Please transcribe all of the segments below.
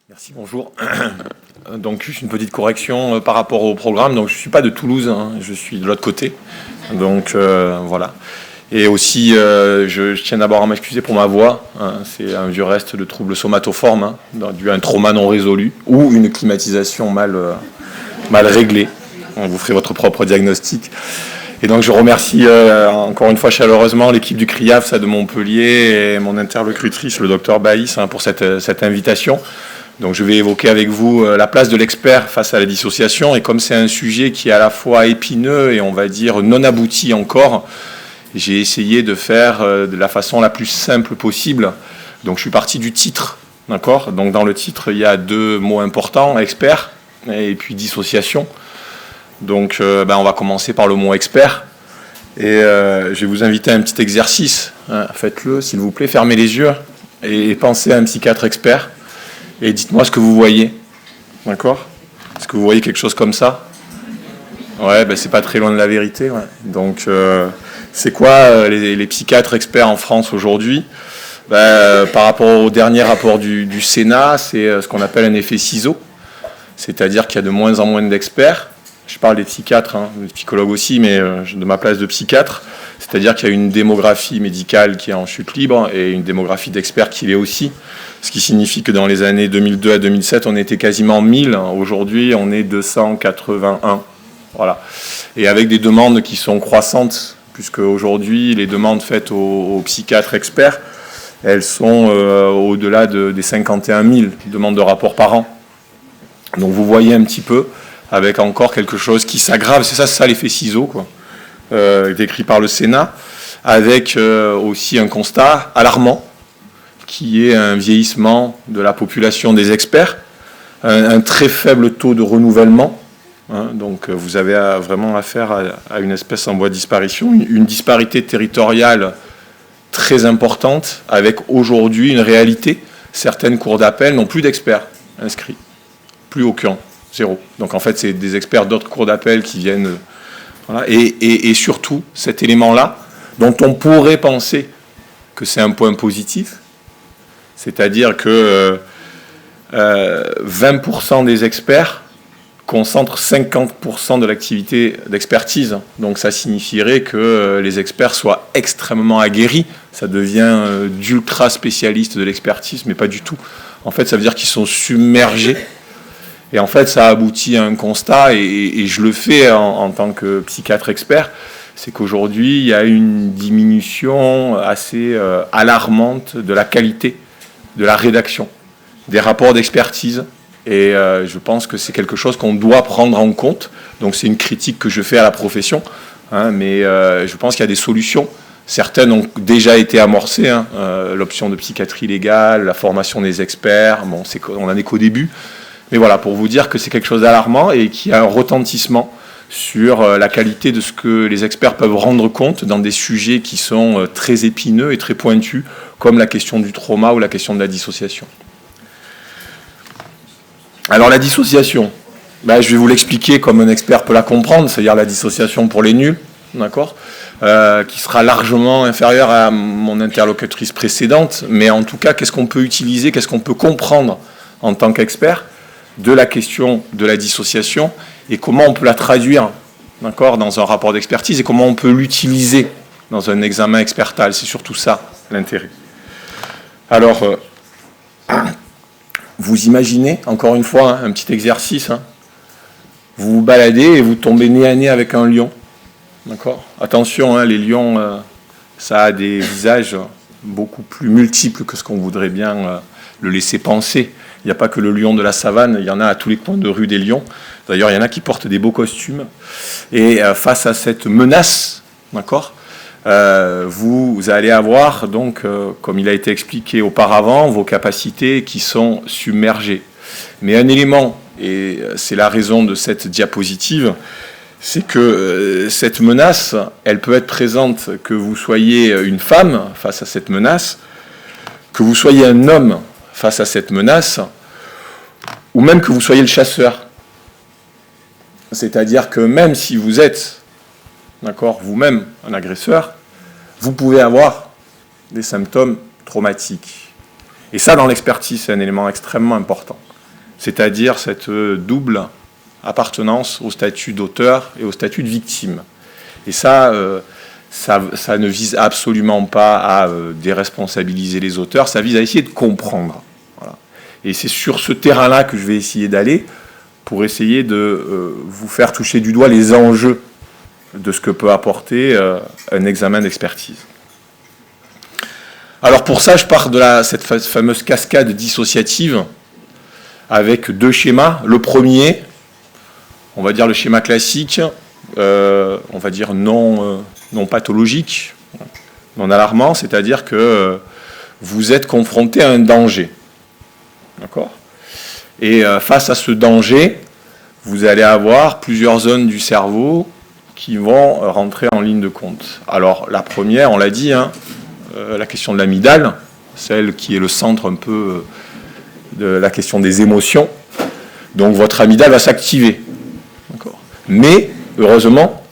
Merci, bonjour. Donc, juste une petite correction par rapport au programme. Donc, je ne suis pas de Toulouse, hein, je suis de l'autre côté. Donc, voilà. Et aussi, je tiens d'abord à m'excuser pour ma voix. Hein, c'est un vieux reste de troubles somatoformes, hein, dû à un trauma non résolu ou une climatisation mal réglée. Vous ferez votre propre diagnostic. Et donc, je remercie encore une fois chaleureusement l'équipe du CRIAF de Montpellier et mon interlocutrice, le docteur Baïs, hein, pour cette invitation. Donc je vais évoquer avec vous la place de l'expert face à la dissociation. Et comme c'est un sujet qui est à la fois épineux et on va dire non abouti encore, j'ai essayé de faire de la façon la plus simple possible. Donc je suis parti du titre, d'accord ? Donc dans le titre, il y a deux mots importants, expert et puis dissociation. Donc on va commencer par le mot expert. Et je vais vous inviter à un petit exercice. Hein, faites-le, s'il vous plaît, fermez les yeux et pensez à un psychiatre expert. Et dites-moi ce que vous voyez. D'accord ? Est-ce que vous voyez quelque chose comme ça ? Ouais, c'est pas très loin de la vérité. Ouais. Donc, c'est quoi les psychiatres experts en France aujourd'hui ? Par rapport au dernier rapport du Sénat, c'est ce qu'on appelle un effet ciseau. C'est-à-dire qu'il y a de moins en moins d'experts. Je parle des psychiatres, hein, des psychologues aussi, mais de ma place de psychiatre. C'est-à-dire qu'il y a une démographie médicale qui est en chute libre et une démographie d'experts qui l'est aussi. Ce qui signifie que dans les années 2002 à 2007, on était quasiment 1000. Aujourd'hui, on est 281. Voilà. Et avec des demandes qui sont croissantes, puisque aujourd'hui, les demandes faites aux psychiatres experts, elles sont au-delà des 51 000 demandes de rapport par an. Donc vous voyez un petit peu, avec encore quelque chose qui s'aggrave. C'est ça l'effet ciseau, quoi. Décrit par le Sénat, avec aussi un constat alarmant, qui est un vieillissement de la population des experts, un très faible taux de renouvellement. Hein, donc vous avez vraiment affaire à une espèce en voie de disparition, une disparité territoriale très importante, avec aujourd'hui une réalité. Certaines cours d'appel n'ont plus d'experts inscrits, plus aucun, zéro. Donc en fait, c'est des experts d'autres cours d'appel qui viennent... Voilà, et surtout, cet élément-là, dont on pourrait penser que c'est un point positif, c'est-à-dire que 20% des experts concentrent 50% de l'activité d'expertise. Donc ça signifierait que les experts soient extrêmement aguerris. Ça devient d'ultra spécialistes de l'expertise, mais pas du tout. En fait, ça veut dire qu'ils sont submergés. Et en fait, ça aboutit à un constat, et je le fais en tant que psychiatre expert, c'est qu'aujourd'hui, il y a une diminution assez alarmante de la qualité de la rédaction, des rapports d'expertise. Et je pense que c'est quelque chose qu'on doit prendre en compte. Donc c'est une critique que je fais à la profession, hein, mais je pense qu'il y a des solutions. Certaines ont déjà été amorcées, hein, l'option de psychiatrie légale, la formation des experts, on n'en est qu'au début. Mais voilà, pour vous dire que c'est quelque chose d'alarmant et qui a un retentissement sur la qualité de ce que les experts peuvent rendre compte dans des sujets qui sont très épineux et très pointus, comme la question du trauma ou la question de la dissociation. Alors la dissociation, je vais vous l'expliquer comme un expert peut la comprendre, c'est-à-dire la dissociation pour les nuls, d'accord, qui sera largement inférieure à mon interlocutrice précédente, mais en tout cas, qu'est-ce qu'on peut utiliser, qu'est-ce qu'on peut comprendre en tant qu'expert de la question de la dissociation et comment on peut la traduire, d'accord, dans un rapport d'expertise et comment on peut l'utiliser dans un examen expertal. C'est surtout ça l'intérêt. Alors, vous imaginez, encore une fois, un petit exercice, hein, vous vous baladez et vous tombez nez à nez avec un lion. D'accord ? Attention, hein, les lions, ça a des visages beaucoup plus multiples que ce qu'on voudrait bien le laisser penser. Il n'y a pas que le lion de la savane, il y en a à tous les coins de rue des lions. D'ailleurs, il y en a qui portent des beaux costumes. Et face à cette menace, d'accord, vous allez avoir, donc, comme il a été expliqué auparavant, vos capacités qui sont submergées. Mais un élément, et c'est la raison de cette diapositive, c'est que cette menace, elle peut être présente que vous soyez une femme face à cette menace, que vous soyez un homme face à cette menace, ou même que vous soyez le chasseur. C'est-à-dire que même si vous êtes, d'accord, vous-même un agresseur, vous pouvez avoir des symptômes traumatiques. Et ça, dans l'expertise, c'est un élément extrêmement important. c'est-à-dire cette double appartenance au statut d'auteur et au statut de victime. Et ça ne vise absolument pas à déresponsabiliser les auteurs, ça vise à essayer de comprendre. Voilà. Et c'est sur ce terrain-là que je vais essayer d'aller pour essayer de vous faire toucher du doigt les enjeux de ce que peut apporter un examen d'expertise. Alors pour ça, je pars de cette fameuse cascade dissociative avec deux schémas. Le premier, on va dire le schéma classique, on va dire non pathologique, non alarmant, c'est-à-dire que vous êtes confronté à un danger. D'accord ? Et face à ce danger, vous allez avoir plusieurs zones du cerveau qui vont rentrer en ligne de compte. Alors la première, on l'a dit, la question de l'amygdale, celle qui est le centre un peu de la question des émotions. Donc votre amygdale va s'activer. D'accord. Mais, heureusement,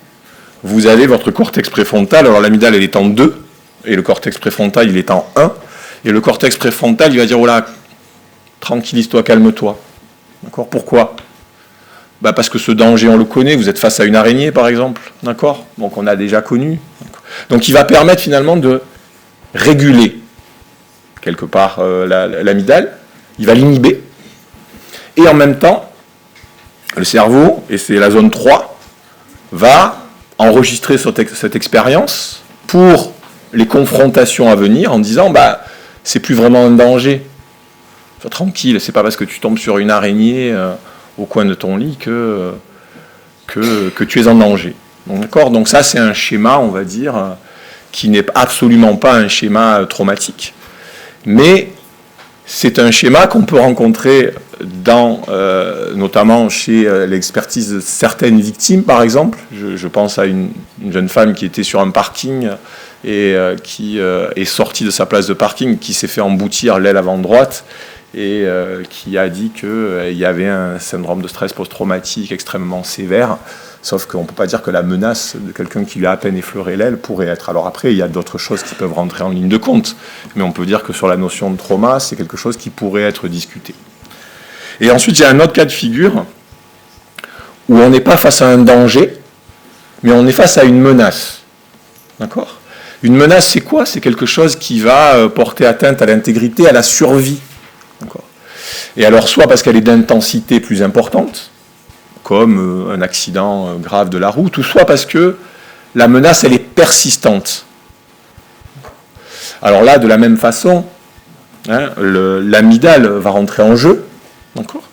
vous avez votre cortex préfrontal. Alors l'amygdale, elle est en 2, et le cortex préfrontal, il est en 1. Et le cortex préfrontal, il va dire, oh là, tranquillise-toi, calme-toi. D'accord. Pourquoi ? Parce que ce danger, on le connaît. Vous êtes face à une araignée, par exemple. D'accord. Donc on a déjà connu. Donc il va permettre finalement de réguler quelque part l'amygdale, il va l'inhiber, et en même temps, le cerveau, et c'est la zone 3, va enregistrer cette expérience pour les confrontations à venir en disant c'est plus vraiment un danger. Sois tranquille, c'est pas parce que tu tombes sur une araignée au coin de ton lit que tu es en danger. D'accord ? Donc ça, c'est un schéma, on va dire, qui n'est absolument pas un schéma traumatique, mais c'est un schéma qu'on peut rencontrer notamment chez l'expertise de certaines victimes, par exemple. Je pense à une jeune femme qui était sur un parking et qui est sortie de sa place de parking, qui s'est fait emboutir l'aile avant droite et qui a dit qu'il y avait un syndrome de stress post-traumatique extrêmement sévère. Sauf qu'on ne peut pas dire que la menace de quelqu'un qui lui a à peine effleuré l'aile pourrait être. Alors après, il y a d'autres choses qui peuvent rentrer en ligne de compte. Mais on peut dire que sur la notion de trauma, c'est quelque chose qui pourrait être discuté. Et ensuite, il y a un autre cas de figure où on n'est pas face à un danger, mais on est face à une menace. D'accord ? Une menace, c'est quoi ? C'est quelque chose qui va porter atteinte à l'intégrité, à la survie. D'accord ? Et alors, soit parce qu'elle est d'intensité plus importante, comme un accident grave de la route, ou soit parce que la menace, elle est persistante. Alors là, de la même façon, l'amygdale va rentrer en jeu, d'accord ?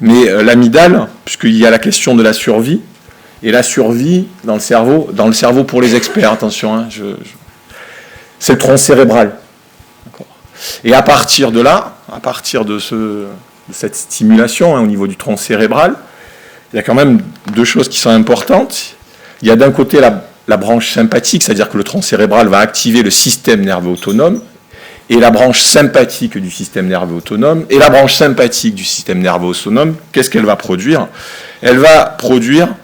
Mais l'amygdale, puisqu'il y a la question de la survie, et la survie dans le cerveau pour les experts, attention, c'est le tronc cérébral. D'accord ? Et à partir de là, à partir de cette stimulation au niveau du tronc cérébral, il y a quand même deux choses qui sont importantes. Il y a d'un côté la branche sympathique, c'est-à-dire que le tronc cérébral va activer le système nerveux autonome, et la branche sympathique du système nerveux autonome. Et la branche sympathique du système nerveux autonome, qu'est-ce qu'elle va produire ? Elle va produire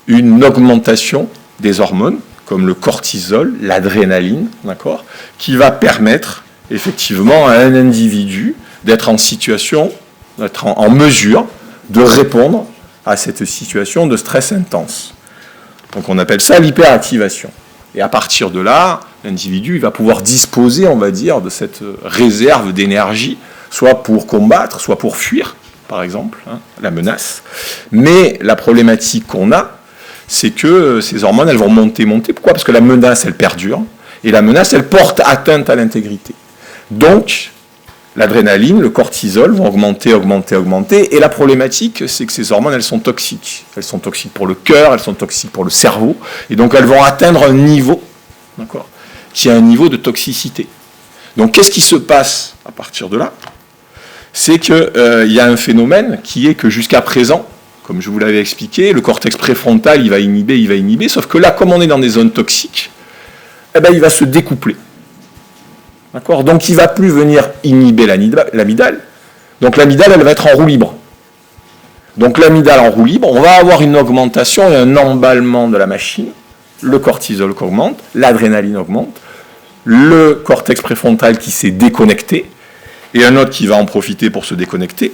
une augmentation des hormones, comme le cortisol, l'adrénaline, d'accord, qui va permettre effectivement à un individu d'être en situation, d'être en mesure de répondre à cette situation de stress intense. Donc on appelle ça l'hyperactivation. Et à partir de là, l'individu il va pouvoir disposer, on va dire, de cette réserve d'énergie, soit pour combattre, soit pour fuir, par exemple, la menace. Mais la problématique qu'on a, c'est que ces hormones, elles vont monter. Pourquoi ? Parce que la menace, elle perdure, et la menace, elle porte atteinte à l'intégrité. Donc, l'adrénaline, le cortisol vont augmenter, et la problématique, c'est que ces hormones, elles sont toxiques. Elles sont toxiques pour le cœur, elles sont toxiques pour le cerveau, et donc elles vont atteindre un niveau, d'accord, qui est un niveau de toxicité. Donc qu'est-ce qui se passe à partir de là ? C'est qu'il y a un phénomène qui est que jusqu'à présent, comme je vous l'avais expliqué, le cortex préfrontal, il va inhiber, sauf que là, comme on est dans des zones toxiques, il va se découpler. D'accord ? Donc il ne va plus venir inhiber l'amygdale. Donc l'amygdale, elle va être en roue libre. Donc l'amygdale en roue libre, on va avoir une augmentation et un emballement de la machine. Le cortisol qui augmente, l'adrénaline augmente, le cortex préfrontal qui s'est déconnecté, et un autre qui va en profiter pour se déconnecter.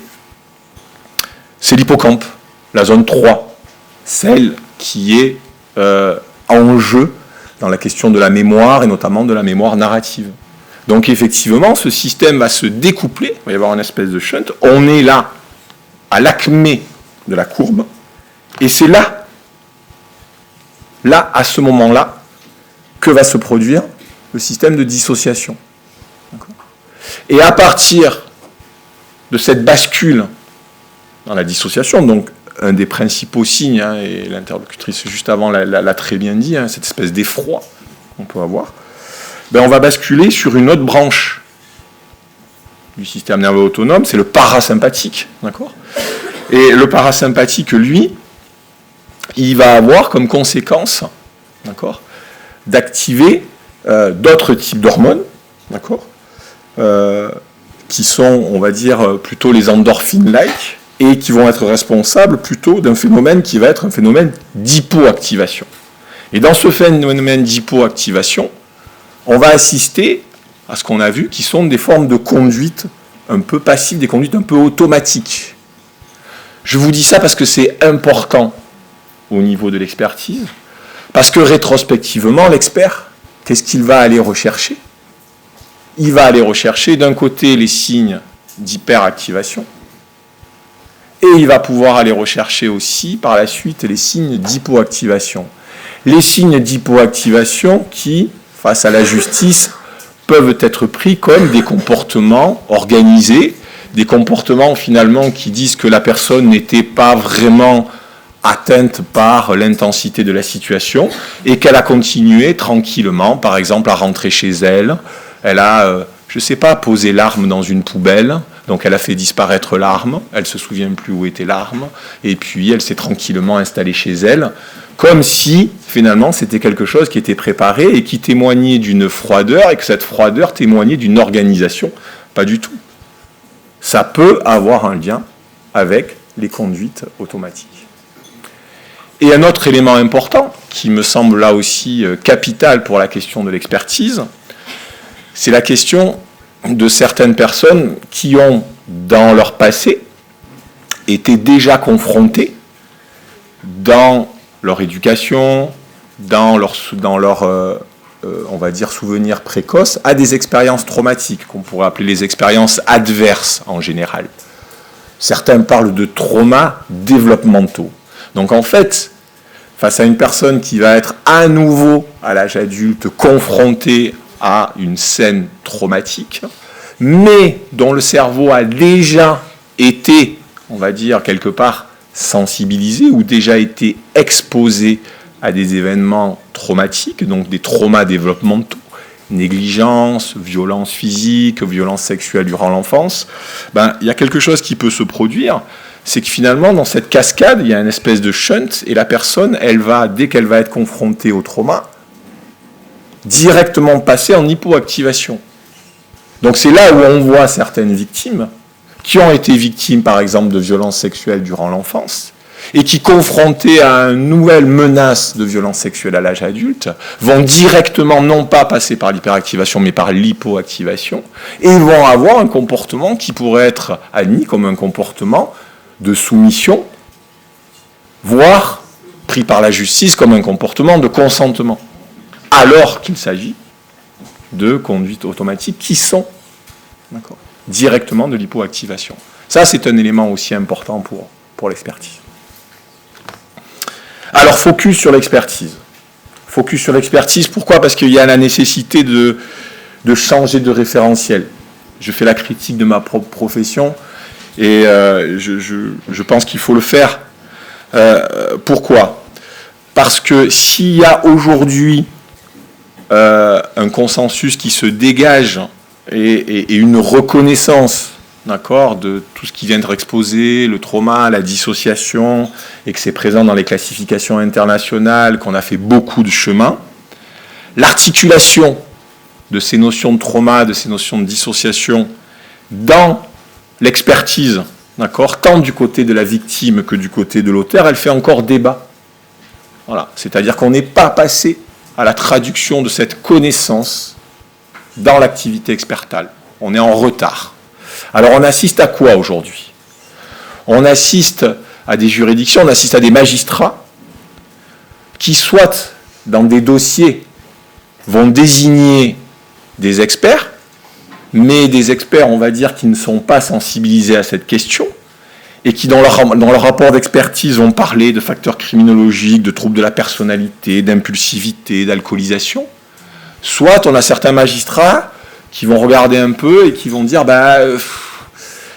c'est l'hippocampe, la zone 3, celle qui est en jeu dans la question de la mémoire et notamment de la mémoire narrative. Donc effectivement, ce système va se découpler, il va y avoir une espèce de shunt, on est là, à l'acmé de la courbe, et c'est là, à ce moment-là, que va se produire le système de dissociation. Et à partir de cette bascule dans la dissociation, donc un des principaux signes, hein, et l'interlocutrice juste avant l'a très bien dit, hein, cette espèce d'effroi qu'on peut avoir, ben on va basculer sur une autre branche du système nerveux autonome, c'est le parasympathique, d'accord ? Et le parasympathique, lui, il va avoir comme conséquence, d'accord, d'activer d'autres types d'hormones, d'accord, qui sont, on va dire, plutôt les endorphines-like, et qui vont être responsables plutôt d'un phénomène qui va être un phénomène d'hypoactivation. Et dans ce phénomène d'hypoactivation, on va assister à ce qu'on a vu, qui sont des formes de conduite un peu passives, des conduites un peu automatiques. Je vous dis ça parce que c'est important au niveau de l'expertise, parce que rétrospectivement, l'expert, qu'est-ce qu'il va aller rechercher ? Il va aller rechercher d'un côté les signes d'hyperactivation, et il va pouvoir aller rechercher aussi par la suite les signes d'hypoactivation. Les signes d'hypoactivation qui, face à la justice, peuvent être pris comme des comportements organisés, des comportements finalement qui disent que la personne n'était pas vraiment atteinte par l'intensité de la situation et qu'elle a continué tranquillement, par exemple, à rentrer chez elle. Elle a, je ne sais pas, posé l'arme dans une poubelle, donc elle a fait disparaître l'arme, elle ne se souvient plus où était l'arme, et puis elle s'est tranquillement installée chez elle, comme si, finalement, c'était quelque chose qui était préparé et qui témoignait d'une froideur, et que cette froideur témoignait d'une organisation. Pas du tout. Ça peut avoir un lien avec les conduites automatiques. Et un autre élément important, qui me semble là aussi capital pour la question de l'expertise, c'est la question de certaines personnes qui ont, dans leur passé, été déjà confrontées dans leur éducation, dans leur on va dire, souvenirs précoces, à des expériences traumatiques, qu'on pourrait appeler les expériences adverses en général. Certains parlent de traumas développementaux. Donc en fait, face à une personne qui va être à nouveau, à l'âge adulte, confrontée à une scène traumatique, mais dont le cerveau a déjà été, on va dire, quelque part sensibilisé ou déjà été exposé à des événements traumatiques, donc des traumas développementaux, négligence, violence physique, violence sexuelle durant l'enfance, il y a quelque chose qui peut se produire, c'est que finalement, dans cette cascade, il y a une espèce de shunt, et la personne, elle va, dès qu'elle va être confrontée au trauma, directement passer en hypoactivation. Donc c'est là où on voit certaines victimes qui ont été victimes, par exemple, de violences sexuelles durant l'enfance, et qui, confrontées à une nouvelle menace de violence sexuelle à l'âge adulte, vont directement, non pas passer par l'hyperactivation, mais par l'hypoactivation, et vont avoir un comportement qui pourrait être admis comme un comportement de soumission, voire pris par la justice comme un comportement de consentement, alors qu'il s'agit de conduites automatiques qui sont directement de l'hypoactivation. Ça, c'est un élément aussi important pour l'expertise. Alors, focus sur l'expertise. Focus sur l'expertise, pourquoi ? Parce qu'il y a la nécessité de changer de référentiel. Je fais la critique de ma propre profession et je pense qu'il faut le faire. Pourquoi ? Parce que s'il y a aujourd'hui un consensus qui se dégage et une reconnaissance, d'accord, de tout ce qui vient d'être exposé, le trauma, la dissociation, et que c'est présent dans les classifications internationales, qu'on a fait beaucoup de chemin, l'articulation de ces notions de trauma, de ces notions de dissociation dans l'expertise, d'accord, tant du côté de la victime que du côté de l'auteur, elle fait encore débat. Voilà, c'est-à-dire qu'on n'est pas passé à la traduction de cette connaissance dans l'activité expertale. On est en retard. Alors on assiste à quoi aujourd'hui ? On assiste à des juridictions, on assiste à des magistrats qui, soit dans des dossiers, vont désigner des experts, mais des experts, on va dire, qui ne sont pas sensibilisés à cette question, et qui, dans leur rapport d'expertise, vont parler de facteurs criminologiques, de troubles de la personnalité, d'impulsivité, d'alcoolisation. Soit on a certains magistrats qui vont regarder un peu et qui vont dire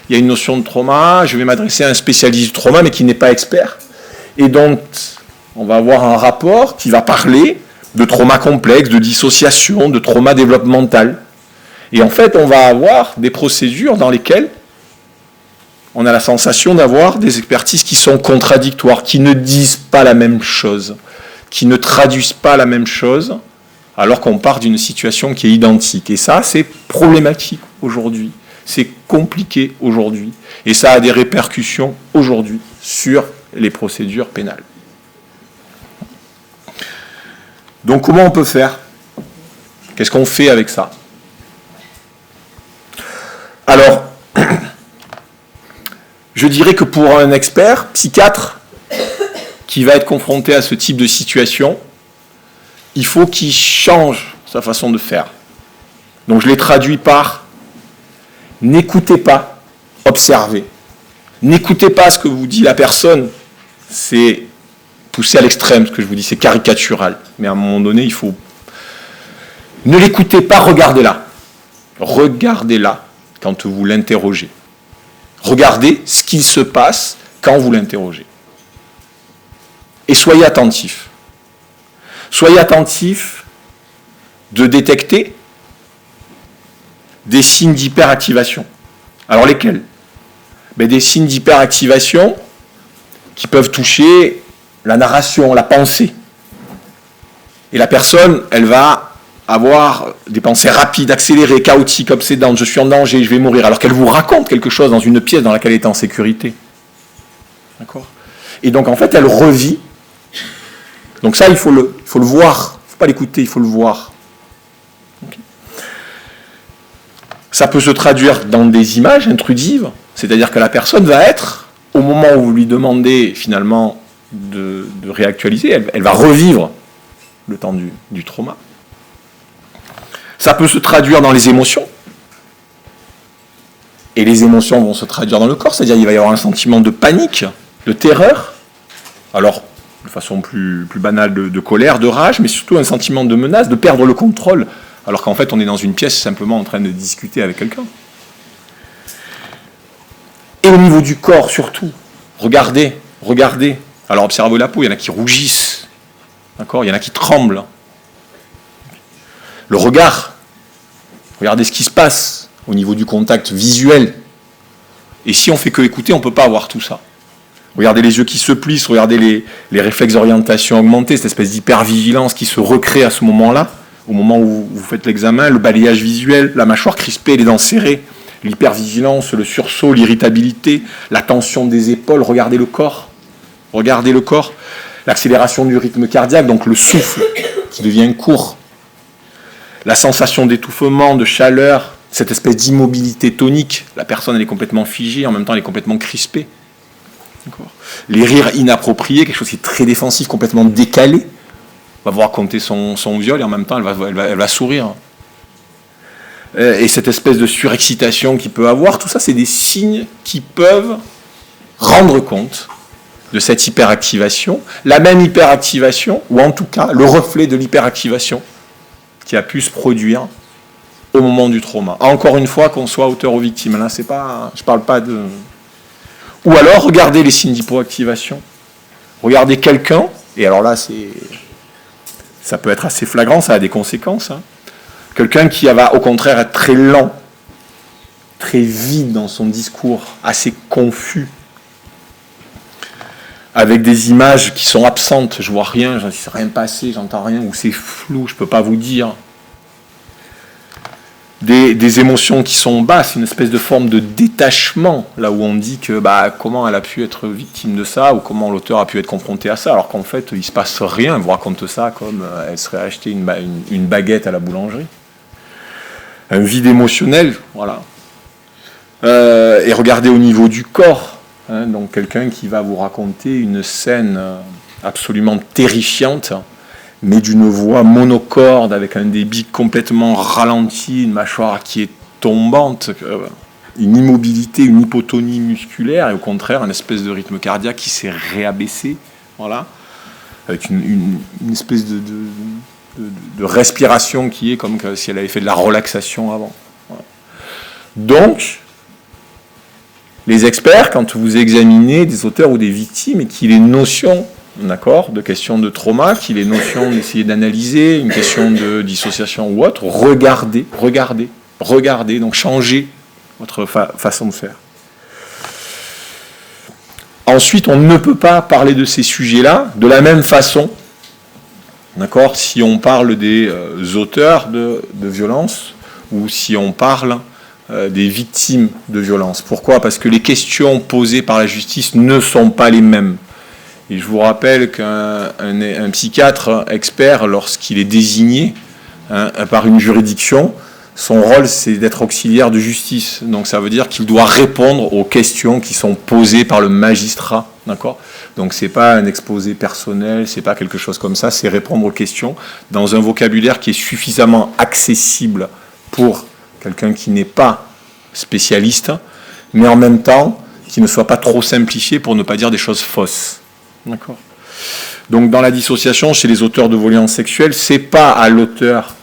il y a une notion de trauma, je vais m'adresser à un spécialiste du trauma, mais qui n'est pas expert. Et donc, on va avoir un rapport qui va parler de trauma complexe, de dissociation, de trauma développemental. Et en fait, on va avoir des procédures dans lesquelles on a la sensation d'avoir des expertises qui sont contradictoires, qui ne disent pas la même chose, qui ne traduisent pas la même chose, alors qu'on part d'une situation qui est identique. Et ça, c'est problématique aujourd'hui. C'est compliqué aujourd'hui. Et ça a des répercussions aujourd'hui sur les procédures pénales. Donc comment on peut faire? Qu'est-ce qu'on fait avec ça? Alors, je dirais que pour un expert, psychiatre, qui va être confronté à ce type de situation, il faut qu'il change sa façon de faire. Donc je les traduis par n'écoutez pas, observez. N'écoutez pas ce que vous dit la personne, c'est poussé à l'extrême, ce que je vous dis, c'est caricatural. Mais à un moment donné, il faut... Ne l'écoutez pas, regardez-la. Regardez-la quand vous l'interrogez. Regardez ce qu'il se passe quand vous l'interrogez. Et soyez attentif. Soyez attentif de détecter des signes d'hyperactivation. Alors lesquels? Des signes d'hyperactivation qui peuvent toucher la narration, la pensée. Et la personne, elle va avoir des pensées rapides, accélérées, chaotiques, obsédantes, je suis en danger, je vais mourir, alors qu'elle vous raconte quelque chose dans une pièce dans laquelle elle est en sécurité. D'accord? Et donc en fait, elle revit. Donc ça, il faut le voir. Il ne faut pas l'écouter, il faut le voir. Okay. Ça peut se traduire dans des images intrusives, c'est-à-dire que la personne va être, au moment où vous lui demandez finalement de réactualiser, elle va revivre le temps du trauma. Ça peut se traduire dans les émotions. Et les émotions vont se traduire dans le corps, c'est-à-dire qu'il va y avoir un sentiment de panique, de terreur, alors de façon plus banale de colère, de rage, mais surtout un sentiment de menace, de perdre le contrôle, alors qu'en fait on est dans une pièce simplement en train de discuter avec quelqu'un. Et au niveau du corps surtout, regardez. Alors observez la peau, il y en a qui rougissent, d'accord, il y en a qui tremblent. Le regard, regardez ce qui se passe au niveau du contact visuel. Et si on fait que écouter, on ne peut pas avoir tout ça. Regardez les yeux qui se plissent, regardez les réflexes d'orientation augmentés, cette espèce d'hypervigilance qui se recrée à ce moment-là, au moment où vous faites l'examen, le balayage visuel, la mâchoire crispée, les dents serrées, l'hypervigilance, le sursaut, l'irritabilité, la tension des épaules, regardez le corps, l'accélération du rythme cardiaque, donc le souffle qui devient court, la sensation d'étouffement, de chaleur, cette espèce d'immobilité tonique, la personne elle est complètement figée, en même temps elle est complètement crispée. D'accord. Les rires inappropriés, quelque chose qui est très défensif, complètement décalé, va vous raconter son viol et en même temps elle va sourire. Et cette espèce de surexcitation qu'il peut avoir, tout ça c'est des signes qui peuvent rendre compte de cette hyperactivation, la même hyperactivation, ou en tout cas le reflet de l'hyperactivation qui a pu se produire au moment du trauma. Encore une fois, qu'on soit auteur ou victime. Là, c'est pas, je parle pas de... Ou alors, regardez les signes d'hypoactivation. Regardez quelqu'un, et alors là, ça peut être assez flagrant, ça a des conséquences. Quelqu'un qui va au contraire être très lent, très vide dans son discours, assez confus, avec des images qui sont absentes, je vois rien, je ne sais rien passer, j'entends rien, ou c'est flou, je ne peux pas vous dire. Des émotions qui sont basses, une espèce de forme de détachement, là où on dit que comment elle a pu être victime de ça, ou comment l'auteur a pu être confronté à ça, alors qu'en fait, il ne se passe rien, elle vous raconte ça comme elle serait acheté une baguette à la boulangerie. Un vide émotionnel, voilà. Et regardez au niveau du corps, Donc quelqu'un qui va vous raconter une scène absolument terrifiante, mais d'une voix monocorde, avec un débit complètement ralenti, une mâchoire qui est tombante, une immobilité, une hypotonie musculaire, et au contraire, une espèce de rythme cardiaque qui s'est réabaissé, voilà, avec une espèce de respiration qui est comme si elle avait fait de la relaxation avant. Voilà. Donc, les experts, quand vous examinez des auteurs ou des victimes et qu'il est notion, d'accord, de questions de trauma, qu'il est notion d'essayer d'analyser une question de dissociation ou autre, regardez, donc changez votre façon de faire. Ensuite, on ne peut pas parler de ces sujets-là de la même façon, d'accord, si on parle des auteurs de violences ou si on parle des victimes de violences. Pourquoi ? Parce que les questions posées par la justice ne sont pas les mêmes. Et je vous rappelle qu'un psychiatre expert, lorsqu'il est désigné par une juridiction, son rôle, c'est d'être auxiliaire de justice. Donc ça veut dire qu'il doit répondre aux questions qui sont posées par le magistrat. D'accord ? Donc c'est pas un exposé personnel, c'est pas quelque chose comme ça, c'est répondre aux questions dans un vocabulaire qui est suffisamment accessible pour quelqu'un qui n'est pas spécialiste, mais en même temps qui ne soit pas trop simplifié pour ne pas dire des choses fausses. D'accord. Donc dans la dissociation, chez les auteurs de violences sexuelles, c'est pas à l'auteur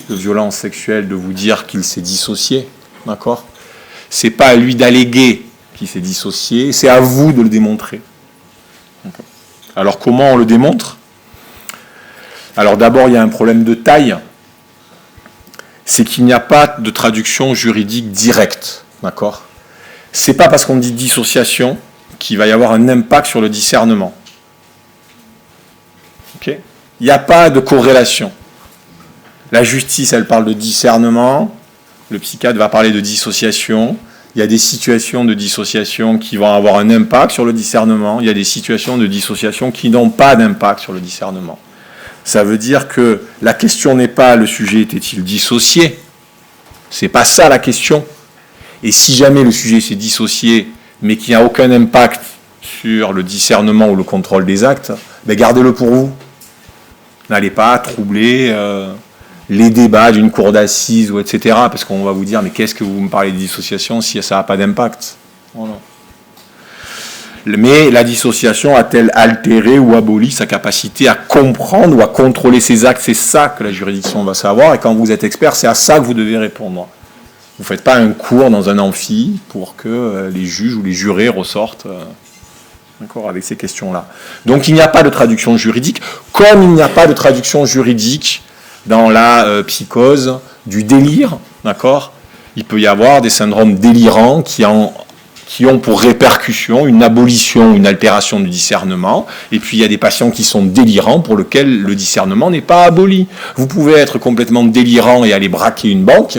de violences sexuelles de vous dire qu'il s'est dissocié, d'accord ? C'est pas à lui d'alléguer qu'il s'est dissocié, c'est à vous de le démontrer. D'accord. Alors comment on le démontre ? Alors d'abord, il y a un problème de taille, c'est qu'il n'y a pas de traduction juridique directe, d'accord ? C'est pas parce qu'on dit dissociation qu'il va y avoir un impact sur le discernement. Okay ? Il n'y a pas de corrélation. La justice, elle parle de discernement, le psychiatre va parler de dissociation. Il y a des situations de dissociation qui vont avoir un impact sur le discernement, il y a des situations de dissociation qui n'ont pas d'impact sur le discernement. Ça veut dire que la question n'est pas le sujet était-il dissocié, c'est pas ça la question. Et si jamais le sujet s'est dissocié, mais qu'il n'y a aucun impact sur le discernement ou le contrôle des actes, ben gardez-le pour vous. N'allez pas troubler les débats d'une cour d'assises, ou etc. Parce qu'on va vous dire, mais qu'est-ce que vous me parlez de dissociation si ça n'a pas d'impact ? Voilà. Mais la dissociation a-t-elle altéré ou aboli sa capacité à comprendre ou à contrôler ses actes ? C'est ça que la juridiction va savoir, et quand vous êtes expert, c'est à ça que vous devez répondre. Vous ne faites pas un cours dans un amphi pour que les juges ou les jurés ressortent d'accord, avec ces questions-là. Donc il n'y a pas de traduction juridique, comme il n'y a pas de traduction juridique dans la psychose du délire, d'accord ? Il peut y avoir des syndromes délirants qui ont pour répercussion une abolition, une altération du discernement, et puis il y a des patients qui sont délirants pour lesquels le discernement n'est pas aboli. Vous pouvez être complètement délirant et aller braquer une banque,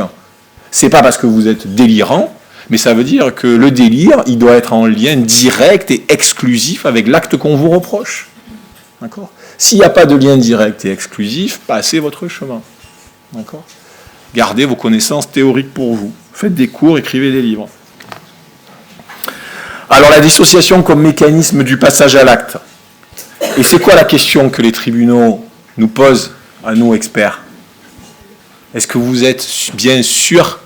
c'est pas parce que vous êtes délirant, mais ça veut dire que le délire, il doit être en lien direct et exclusif avec l'acte qu'on vous reproche. D'accord ? S'il n'y a pas de lien direct et exclusif, passez votre chemin. D'accord ? Gardez vos connaissances théoriques pour vous. Faites des cours, écrivez des livres. Alors la dissociation comme mécanisme du passage à l'acte. Et c'est quoi la question que les tribunaux nous posent à nous experts ? Est-ce que vous êtes bien sûr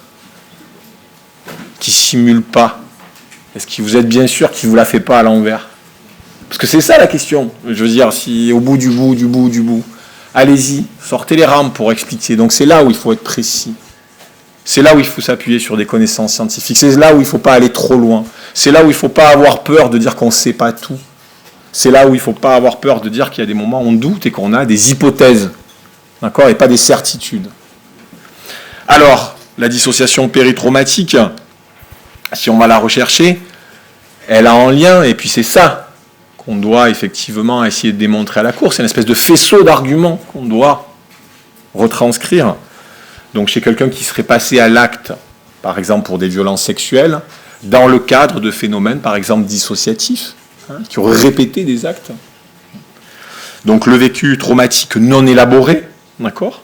qu'il ne simule pas ? Est-ce que vous êtes bien sûr qu'il ne vous la fait pas à l'envers ? Parce que c'est ça la question. Je veux dire, si au bout du bout, allez-y, sortez les rames pour expliquer. Donc c'est là où il faut être précis. C'est là où il faut s'appuyer sur des connaissances scientifiques. C'est là où il ne faut pas aller trop loin. C'est là où il ne faut pas avoir peur de dire qu'on ne sait pas tout. C'est là où il ne faut pas avoir peur de dire qu'il y a des moments où on doute et qu'on a des hypothèses. D'accord ? Et pas des certitudes. Alors, la dissociation péritraumatique, si on va la rechercher, elle a en lien, et puis c'est ça qu'on doit effectivement essayer de démontrer à la cour. C'est une espèce de faisceau d'arguments qu'on doit retranscrire. Donc chez quelqu'un qui serait passé à l'acte, par exemple pour des violences sexuelles, dans le cadre de phénomènes, par exemple dissociatifs, qui auraient répété des actes. Donc le vécu traumatique non élaboré, d'accord ?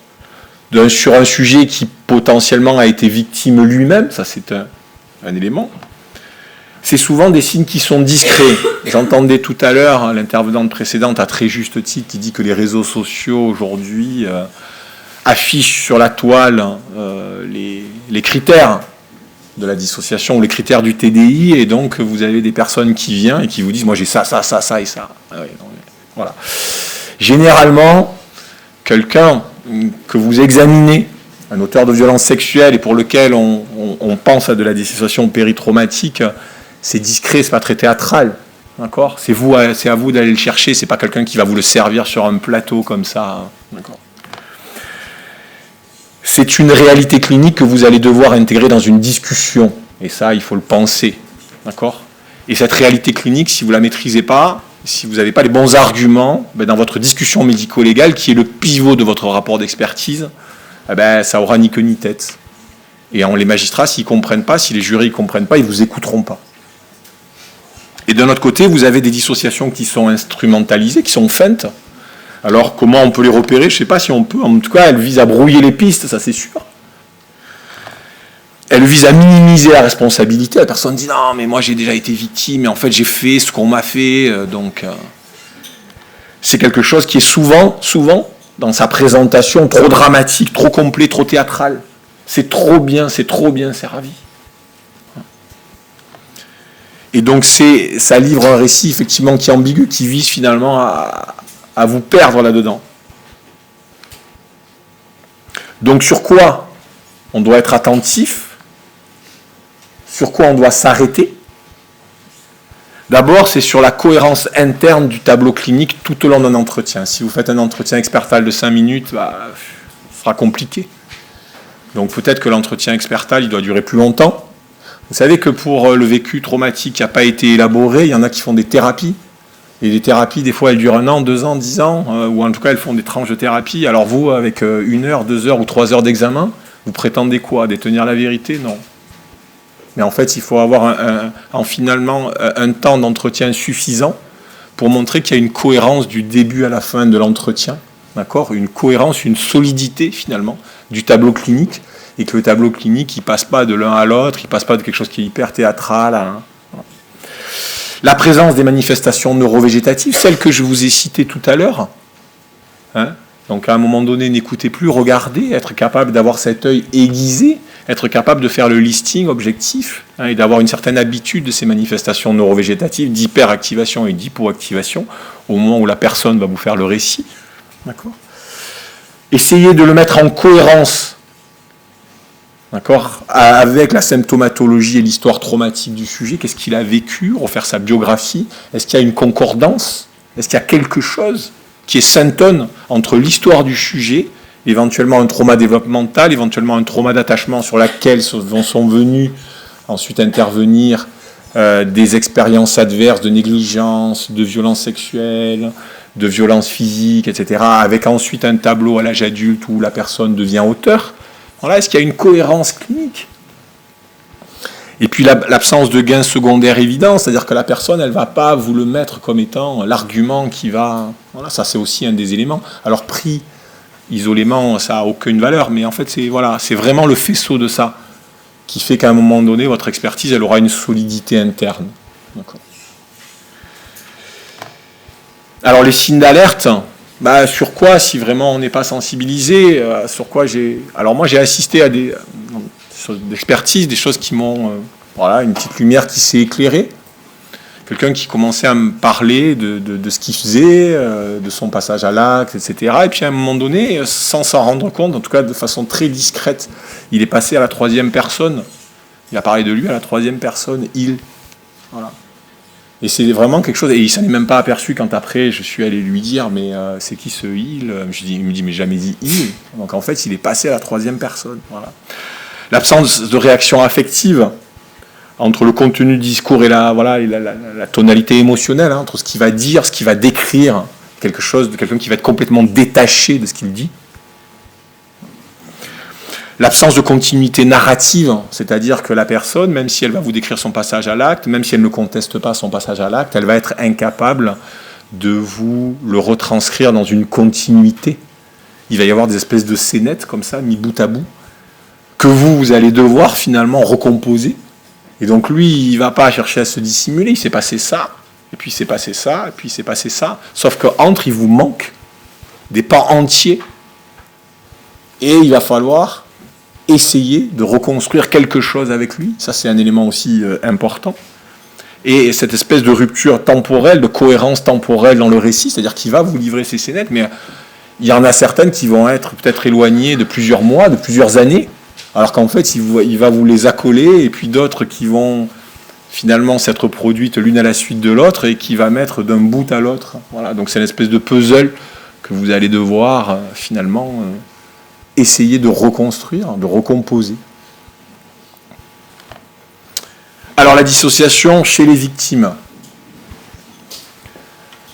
Sur un sujet qui potentiellement a été victime lui-même, ça c'est un élément. c'est souvent des signes qui sont discrets. J'entendais tout à l'heure l'intervenante précédente à très juste titre qui dit que les réseaux sociaux aujourd'hui affichent sur la toile les critères de la dissociation ou les critères du TDI, et donc vous avez des personnes qui viennent et qui vous disent moi j'ai ça, ça, ça, ça et ça. Voilà. Généralement, quelqu'un que vous examinez, un auteur de violence sexuelle et pour lequel on pense à de la dissociation péritraumatique, c'est discret, c'est pas très théâtral, d'accord ? C'est à vous d'aller le chercher, c'est pas quelqu'un qui va vous le servir sur un plateau comme ça, d'accord ? C'est une réalité clinique que vous allez devoir intégrer dans une discussion, et ça, il faut le penser, d'accord ? Et cette réalité clinique, si vous la maîtrisez pas, si vous n'avez pas les bons arguments, dans votre discussion médico-légale, qui est le pivot de votre rapport d'expertise, ça aura ni queue ni tête. Et les magistrats, s'ils ne comprennent pas, si les jurys ne comprennent pas, ils ne vous écouteront pas. Et d'un autre côté, vous avez des dissociations qui sont instrumentalisées, qui sont feintes. Alors, comment on peut les repérer ? Je ne sais pas si on peut. En tout cas, elles visent à brouiller les pistes, ça c'est sûr. Elles visent à minimiser la responsabilité. La personne dit « Non, mais moi j'ai déjà été victime, et en fait j'ai fait ce qu'on m'a fait. » Donc, c'est quelque chose qui est souvent, dans sa présentation, trop dramatique, trop complet, trop théâtral. C'est trop bien servi. Et donc ça livre un récit effectivement qui est ambigu, qui vise finalement à vous perdre là-dedans. Donc sur quoi on doit être attentif ? Sur quoi on doit s'arrêter ? D'abord, c'est sur la cohérence interne du tableau clinique tout au long d'un entretien. Si vous faites un entretien expertal de 5 minutes, ce sera compliqué. Donc peut-être que l'entretien expertal, il doit durer plus longtemps. Vous savez que pour le vécu traumatique qui n'a pas été élaboré, il y en a qui font des thérapies. Et les thérapies, des fois, elles durent 1 an, 2 ans, 10 ans, ou en tout cas, elles font des tranches de thérapie. Alors vous, avec 1 heure, 2 heures ou 3 heures d'examen, vous prétendez quoi ? Détenir la vérité ? Non. Mais en fait, il faut avoir finalement un temps d'entretien suffisant pour montrer qu'il y a une cohérence du début à la fin de l'entretien, d'accord ? Une cohérence, une solidité finalement du tableau clinique, et que le tableau clinique, il ne passe pas de l'un à l'autre, il ne passe pas de quelque chose qui est hyper théâtral. La présence des manifestations neurovégétatives, celles que je vous ai citées tout à l'heure, donc à un moment donné, n'écoutez plus, regardez, être capable d'avoir cet œil aiguisé, être capable de faire le listing objectif, et d'avoir une certaine habitude de ces manifestations neurovégétatives, d'hyperactivation et d'hypoactivation, au moment où la personne va vous faire le récit. D'accord ? Essayez de le mettre en cohérence, d'accord, avec la symptomatologie et l'histoire traumatique du sujet. Qu'est-ce qu'il a vécu ? Refaire sa biographie. Est-ce qu'il y a une concordance ? Est-ce qu'il y a quelque chose qui est synthone entre l'histoire du sujet, éventuellement un trauma développemental, éventuellement un trauma d'attachement sur laquelle sont venus ensuite intervenir des expériences adverses de négligence, de violence sexuelle, de violence physique, etc., avec ensuite un tableau à l'âge adulte où la personne devient auteur. Voilà, est-ce qu'il y a une cohérence clinique ? Et puis l'absence de gain secondaire évident, c'est-à-dire que la personne, elle ne va pas vous le mettre comme étant l'argument qui va... Voilà, ça c'est aussi un des éléments. Alors pris isolément, ça n'a aucune valeur, mais en fait c'est vraiment le faisceau de ça qui fait qu'à un moment donné, votre expertise, elle aura une solidité interne. D'accord. Alors les signes d'alerte, sur quoi, si vraiment on n'est pas sensibilisé, sur quoi j'ai... Alors moi j'ai assisté à des choses d'expertise, des choses qui m'ont... une petite lumière qui s'est éclairée. Quelqu'un qui commençait à me parler de ce qu'il faisait, de son passage à l'acte, etc. Et puis à un moment donné, sans s'en rendre compte, en tout cas de façon très discrète, il est passé à la 3e personne. Il a parlé de lui à la 3e personne, il. Voilà. Et c'est vraiment quelque chose, et il ne s'en est même pas aperçu quand après je suis allé lui dire, mais c'est qui ce il ? Il me dit, mais jamais dit il. Donc en fait, il est passé à la 3e personne. Voilà. L'absence de réaction affective entre le contenu du discours et la tonalité émotionnelle, entre ce qu'il va dire, ce qu'il va décrire, quelqu'un qui va être complètement détaché de ce qu'il dit. L'absence de continuité narrative, c'est-à-dire que la personne, même si elle va vous décrire son passage à l'acte, même si elle ne conteste pas son passage à l'acte, elle va être incapable de vous le retranscrire dans une continuité. Il va y avoir des espèces de scénettes comme ça, mis bout à bout, que vous allez devoir finalement recomposer Et donc lui, il ne va pas chercher à se dissimuler, il s'est passé ça, et puis il s'est passé ça, et puis il s'est passé ça. Sauf qu'entre, il vous manque des pans entiers, et il va falloir essayer de reconstruire quelque chose avec lui. Ça, c'est un élément aussi important. Et cette espèce de rupture temporelle, de cohérence temporelle dans le récit, c'est-à-dire qu'il va vous livrer ces scénettes, mais il y en a certaines qui vont être peut-être éloignées de plusieurs mois, de plusieurs années, alors qu'en fait, il va vous les accoler, et puis d'autres qui vont finalement s'être produites l'une à la suite de l'autre, et qui va mettre d'un bout à l'autre. Voilà, donc c'est une espèce de puzzle que vous allez devoir finalement essayer de reconstruire, de recomposer. Alors la dissociation chez les victimes.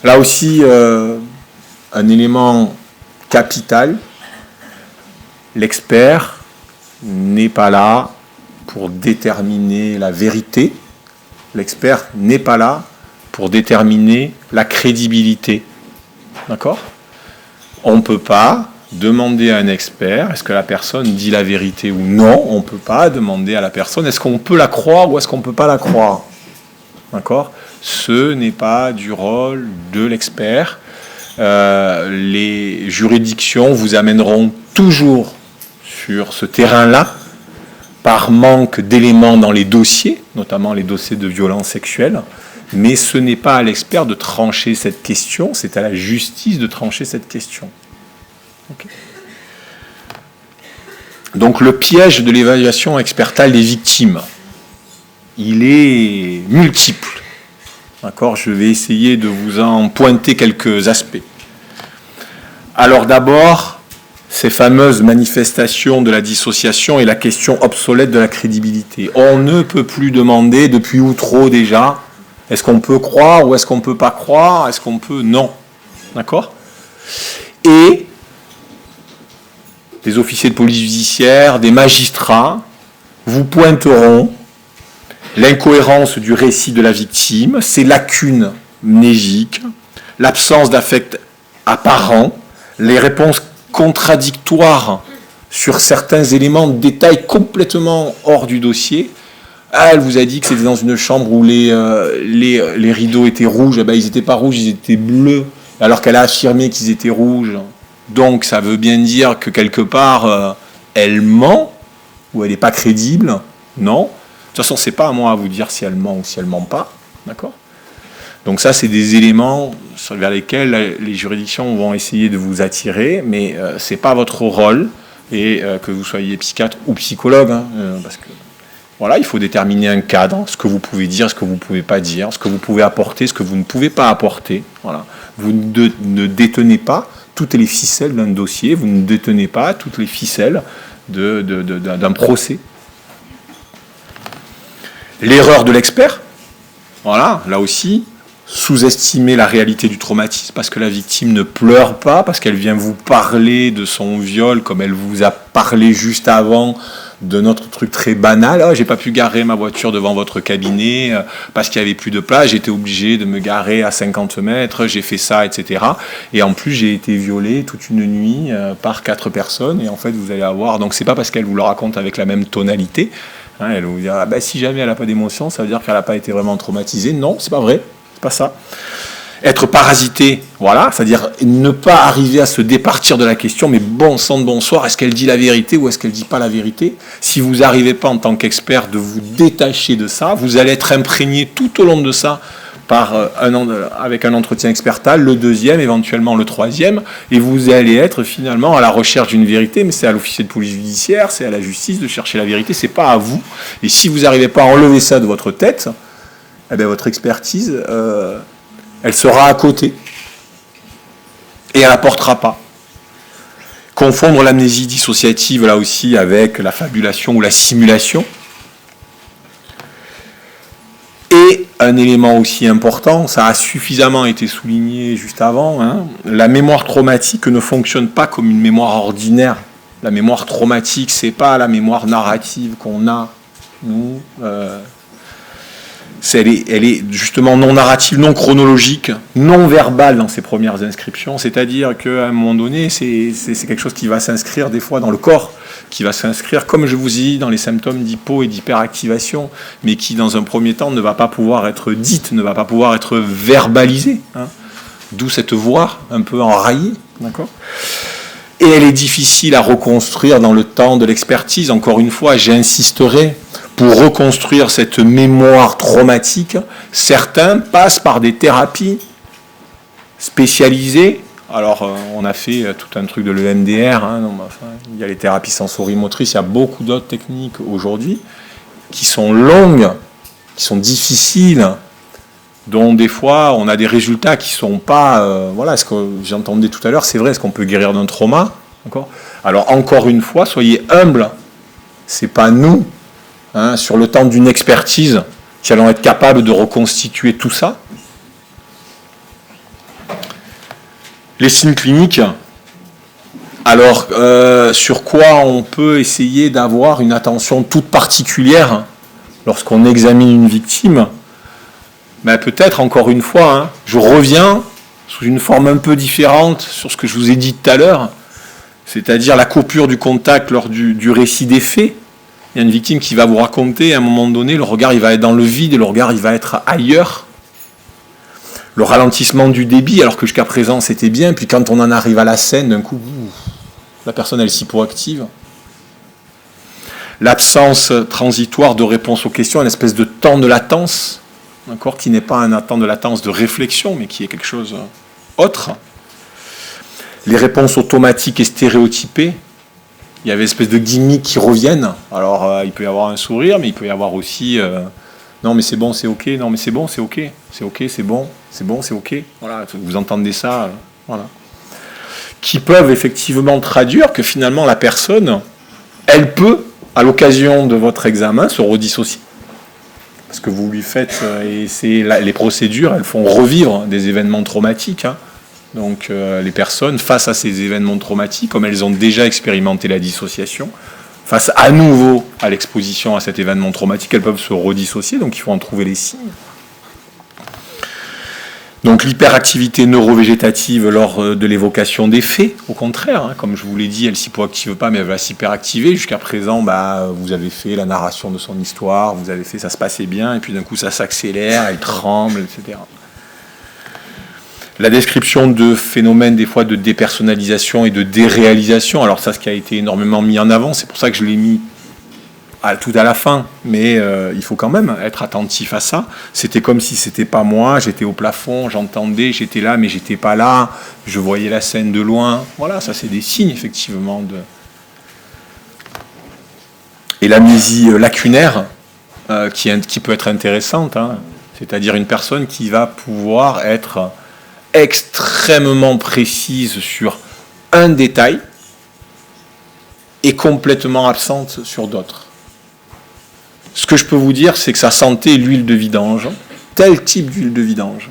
Là aussi, un élément capital. L'expert n'est pas là pour déterminer la vérité. L'expert n'est pas là pour déterminer la crédibilité. D'accord ? On ne peut pas demander à un expert, est-ce que la personne dit la vérité ou non. On ne peut pas demander à la personne, est-ce qu'on peut la croire ou est-ce qu'on ne peut pas la croire. D'accord ? Ce n'est pas du rôle de l'expert. Les juridictions vous amèneront toujours sur ce terrain-là, par manque d'éléments dans les dossiers, notamment les dossiers de violences sexuelles, mais ce n'est pas à l'expert de trancher cette question, c'est à la justice de trancher cette question. Okay. Donc le piège de l'évaluation expertale des victimes, il est multiple. D'accord ? Je vais essayer de vous en pointer quelques aspects. Alors d'abord, ces fameuses manifestations de la dissociation et la question obsolète de la crédibilité. On ne peut plus demander depuis ou trop déjà, est-ce qu'on peut croire ou est-ce qu'on ne peut pas croire, est-ce qu'on peut... Non. D'accord ? Et des officiers de police judiciaire, des magistrats, vous pointeront l'incohérence du récit de la victime, ses lacunes mnésiques, l'absence d'affect apparent, les réponses contradictoires sur certains éléments de détail complètement hors du dossier. Elle vous a dit que c'était dans une chambre où les rideaux étaient rouges. Eh ben, ils n'étaient pas rouges, ils étaient bleus, alors qu'elle a affirmé qu'ils étaient rouges. Donc ça veut bien dire que quelque part, elle ment, ou elle n'est pas crédible. Non. De toute façon, ce n'est pas à moi à vous dire si elle ment ou si elle ne ment pas. D'accord ? Donc ça, c'est des éléments vers lesquels les juridictions vont essayer de vous attirer, mais ce n'est pas votre rôle, et que vous soyez psychiatre ou psychologue, hein, parce que voilà, il faut déterminer un cadre, ce que vous pouvez dire, ce que vous ne pouvez pas dire, ce que vous pouvez apporter, ce que vous ne pouvez pas apporter. Voilà. Vous ne détenez pas toutes les ficelles d'un dossier, vous ne détenez pas toutes les ficelles d'un procès. L'erreur de l'expert, voilà, là aussi, sous-estimer la réalité du traumatisme, parce que la victime ne pleure pas, parce qu'elle vient vous parler de son viol, comme elle vous a parlé juste avant d'un autre truc très banal. Oh, j'ai pas pu garer ma voiture devant votre cabinet parce qu'il n'y avait plus de place, j'étais obligé de me garer à 50 mètres, j'ai fait ça, etc. Et en plus, j'ai été violé toute une nuit par 4 personnes, et en fait, vous allez avoir... Donc, c'est pas parce qu'elle vous le raconte avec la même tonalité, hein, elle vous dira, ah, si jamais elle n'a pas d'émotion, ça veut dire qu'elle n'a pas été vraiment traumatisée. Non, c'est pas vrai. Pas ça. Être parasité, voilà, c'est-à-dire ne pas arriver à se départir de la question, mais bon sang de bonsoir, est-ce qu'elle dit la vérité ou est-ce qu'elle ne dit pas la vérité ? Si vous n'arrivez pas en tant qu'expert de vous détacher de ça, vous allez être imprégné tout au long de ça avec un entretien expertal, le deuxième, éventuellement le troisième, et vous allez être finalement à la recherche d'une vérité, mais c'est à l'officier de police judiciaire, c'est à la justice de chercher la vérité, c'est pas à vous. Et si vous n'arrivez pas à enlever ça de votre tête, eh bien, votre expertise, elle sera à côté. Et elle n'apportera pas. Confondre l'amnésie dissociative, là aussi, avec la fabulation ou la simulation. Et un élément aussi important, ça a suffisamment été souligné juste avant, hein, la mémoire traumatique ne fonctionne pas comme une mémoire ordinaire. La mémoire traumatique, c'est pas la mémoire narrative qu'on a, nous... elle est justement non narrative, non chronologique, non verbale dans ses premières inscriptions, c'est-à-dire qu'à un moment donné, c'est quelque chose qui va s'inscrire des fois dans le corps, qui va s'inscrire, comme je vous ai dit, dans les symptômes d'hypo et d'hyperactivation, mais qui, dans un premier temps, ne va pas pouvoir être dite, ne va pas pouvoir être verbalisée, hein. D'où cette voix un peu enraillée, d'accord ? Et elle est difficile à reconstruire dans le temps de l'expertise. Encore une fois, j'insisterai, pour reconstruire cette mémoire traumatique, certains passent par des thérapies spécialisées. Alors, on a fait tout un truc de l'EMDR, hein, il y a les thérapies sensorimotrices, il y a beaucoup d'autres techniques aujourd'hui qui sont longues, qui sont difficiles, dont des fois on a des résultats qui ne sont pas... voilà, ce que j'entendais tout à l'heure, c'est vrai, est-ce qu'on peut guérir d'un trauma ? Alors, encore une fois, soyez humbles, ce n'est pas nous, hein, sur le temps d'une expertise, qui allons être capables de reconstituer tout ça. Les signes cliniques, alors sur quoi on peut essayer d'avoir une attention toute particulière lorsqu'on examine une victime ? Ben, peut-être encore une fois, hein, je reviens sous une forme un peu différente sur ce que je vous ai dit tout à l'heure, c'est-à-dire la coupure du contact lors du récit des faits. Il y a une victime qui va vous raconter, à un moment donné, le regard il va être dans le vide et le regard il va être ailleurs. Le ralentissement du débit, alors que jusqu'à présent c'était bien, puis quand on en arrive à la scène, d'un coup, la personne elle est hypoactive. L'absence transitoire de réponse aux questions, une espèce de temps de latence, d'accord, qui n'est pas un temps de latence de réflexion, mais qui est quelque chose autre. Les réponses automatiques et stéréotypées, il y avait une espèce de gimmicks qui reviennent. Alors, il peut y avoir un sourire, mais il peut y avoir aussi non, mais c'est bon, c'est ok, non, mais c'est bon, c'est ok, c'est ok, c'est bon, c'est bon, c'est ok. Voilà, vous entendez ça, voilà. Qui peuvent effectivement traduire que finalement la personne, elle peut, à l'occasion de votre examen, se redissocier. Parce que vous lui faites, et les procédures, elles font revivre des événements traumatiques, hein. Donc les personnes, face à ces événements traumatiques, comme elles ont déjà expérimenté la dissociation, face à nouveau à l'exposition à cet événement traumatique, elles peuvent se redissocier, donc il faut en trouver les signes. Donc l'hyperactivité neurovégétative lors de l'évocation des faits, au contraire, hein, comme je vous l'ai dit, elle ne s'hypoactive pas, mais elle va s'hyperactiver. Jusqu'à présent, vous avez fait la narration de son histoire, vous avez fait, ça se passait bien, et puis d'un coup ça s'accélère, elle tremble, etc. La description de phénomènes des fois de dépersonnalisation et de déréalisation, alors ça, ce qui a été énormément mis en avant, c'est pour ça que je l'ai mis tout à la fin, mais il faut quand même être attentif à ça. C'était comme si c'était pas moi, j'étais au plafond, j'entendais, j'étais là, mais j'étais pas là, je voyais la scène de loin. Voilà, ça c'est des signes effectivement de... Et l'amnésie lacunaire, qui peut être intéressante, hein, c'est-à-dire une personne qui va pouvoir être extrêmement précise sur un détail et complètement absente sur d'autres. Ce que je peux vous dire, c'est que ça sentait l'huile de vidange, tel type d'huile de vidange.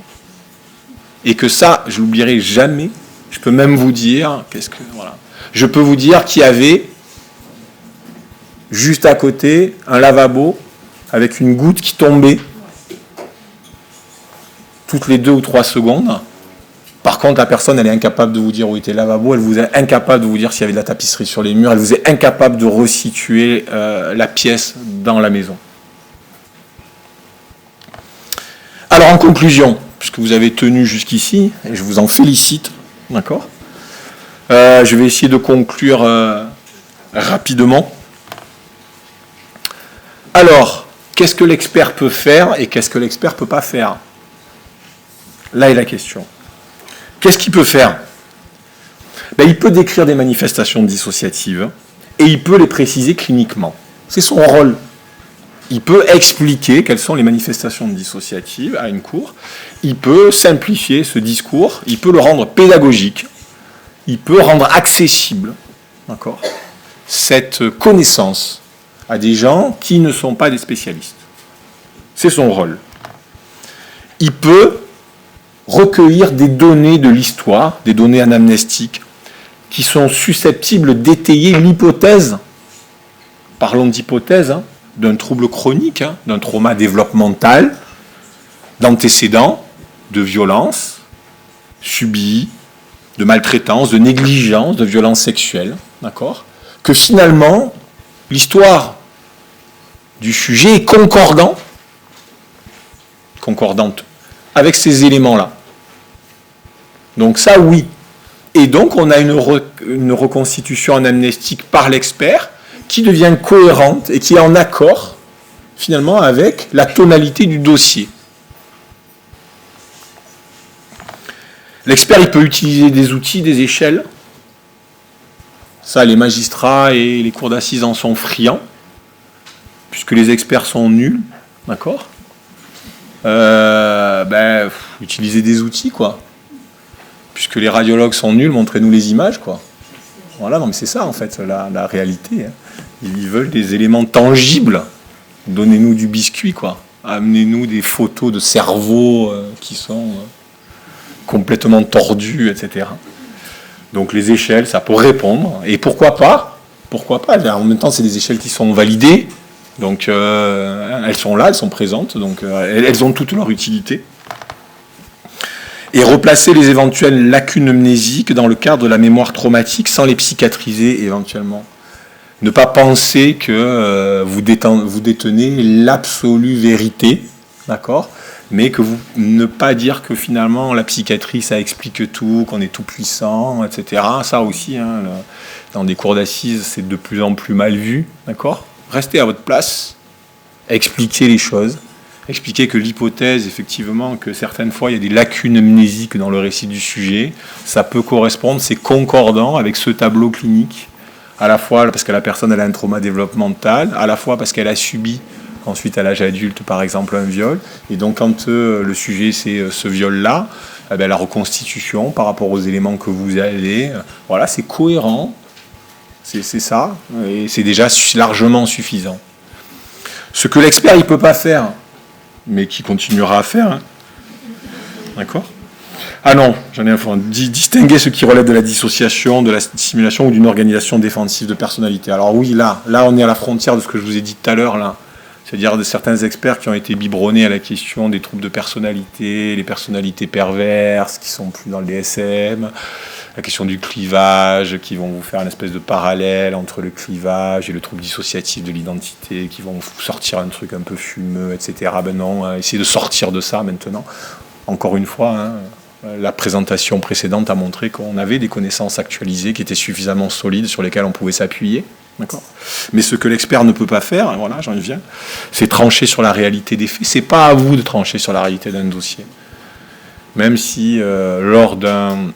Et que ça, je l'oublierai jamais. Je peux même vous dire, je peux vous dire qu'il y avait juste à côté un lavabo avec une goutte qui tombait toutes les 2 ou 3 secondes. Par contre, la personne, elle est incapable de vous dire où était le lavabo, elle vous est incapable de vous dire s'il y avait de la tapisserie sur les murs, elle vous est incapable de resituer la pièce dans la maison. Alors, en conclusion, puisque vous avez tenu jusqu'ici, et je vous en félicite, d'accord, je vais essayer de conclure rapidement. Alors, qu'est-ce que l'expert peut faire et qu'est-ce que l'expert ne peut pas faire ? Là est la question. Qu'est-ce qu'il peut faire ? Il peut décrire des manifestations dissociatives et il peut les préciser cliniquement. C'est son rôle. Il peut expliquer quelles sont les manifestations dissociatives à une cour. Il peut simplifier ce discours. Il peut le rendre pédagogique. Il peut rendre accessible, d'accord, cette connaissance à des gens qui ne sont pas des spécialistes. C'est son rôle. Il peut recueillir des données de l'histoire, des données anamnestiques, qui sont susceptibles d'étayer l'hypothèse, parlons d'hypothèse, d'un trouble chronique, d'un trauma développemental, d'antécédents, de violences subies, de maltraitance, de négligence, de violences sexuelles, d'accord, que finalement, l'histoire du sujet est concordante avec ces éléments-là. Donc ça, oui. Et donc, on a une reconstitution anamnestique par l'expert qui devient cohérente et qui est en accord, finalement, avec la tonalité du dossier. L'expert, il peut utiliser des outils, des échelles. Ça, les magistrats et les cours d'assises en sont friands, puisque les experts sont nuls, d'accord ? Utilisez des outils, quoi. Puisque les radiologues sont nuls, montrez-nous les images, quoi. Voilà, non, mais c'est ça, en fait, la réalité. Hein. Ils veulent des éléments tangibles. Donnez-nous du biscuit, quoi. Amenez-nous des photos de cerveaux qui sont complètement tordus, etc. Donc les échelles, ça peut répondre. Et pourquoi pas ? Pourquoi pas ? En même temps, c'est des échelles qui sont validées. Donc elles sont là, elles sont présentes. Donc elles ont toute leur utilité. Et replacer les éventuelles lacunes mnésiques dans le cadre de la mémoire traumatique sans les psychiatriser éventuellement. Ne pas penser que vous détenez l'absolue vérité, d'accord ? Mais que ne pas dire que finalement la psychiatrie ça explique tout, qu'on est tout puissant, etc. Ça aussi, hein, dans des cours d'assises, c'est de plus en plus mal vu, d'accord ? Restez à votre place, expliquez les choses. Expliquer que l'hypothèse, effectivement, que certaines fois il y a des lacunes mnésiques dans le récit du sujet, ça peut correspondre, c'est concordant avec ce tableau clinique, à la fois parce que la personne elle a un trauma développemental, à la fois parce qu'elle a subi ensuite à l'âge adulte par exemple un viol, et donc quand le sujet c'est ce viol-là, la reconstitution par rapport aux éléments que vous avez, voilà, c'est cohérent, c'est ça, et c'est déjà largement suffisant. Ce que l'expert il peut pas faire, mais qui continuera à faire. Hein. D'accord ? Ah non, j'en ai un fond. Distinguer ce qui relève de la dissociation, de la dissimulation ou d'une organisation défensive de personnalité. Alors oui, là, on est à la frontière de ce que je vous ai dit tout à l'heure, là. C'est-à-dire de certains experts qui ont été biberonnés à la question des troubles de personnalité, les personnalités perverses qui sont plus dans le DSM, la question du clivage, qui vont vous faire une espèce de parallèle entre le clivage et le trouble dissociatif de l'identité, qui vont vous sortir un truc un peu fumeux, etc. Ben non, essayez de sortir de ça maintenant. Encore une fois, hein, la présentation précédente a montré qu'on avait des connaissances actualisées qui étaient suffisamment solides sur lesquelles on pouvait s'appuyer. D'accord ? Mais ce que l'expert ne peut pas faire, voilà, j'en viens, c'est trancher sur la réalité des faits. C'est pas à vous de trancher sur la réalité d'un dossier. Même si lors d'un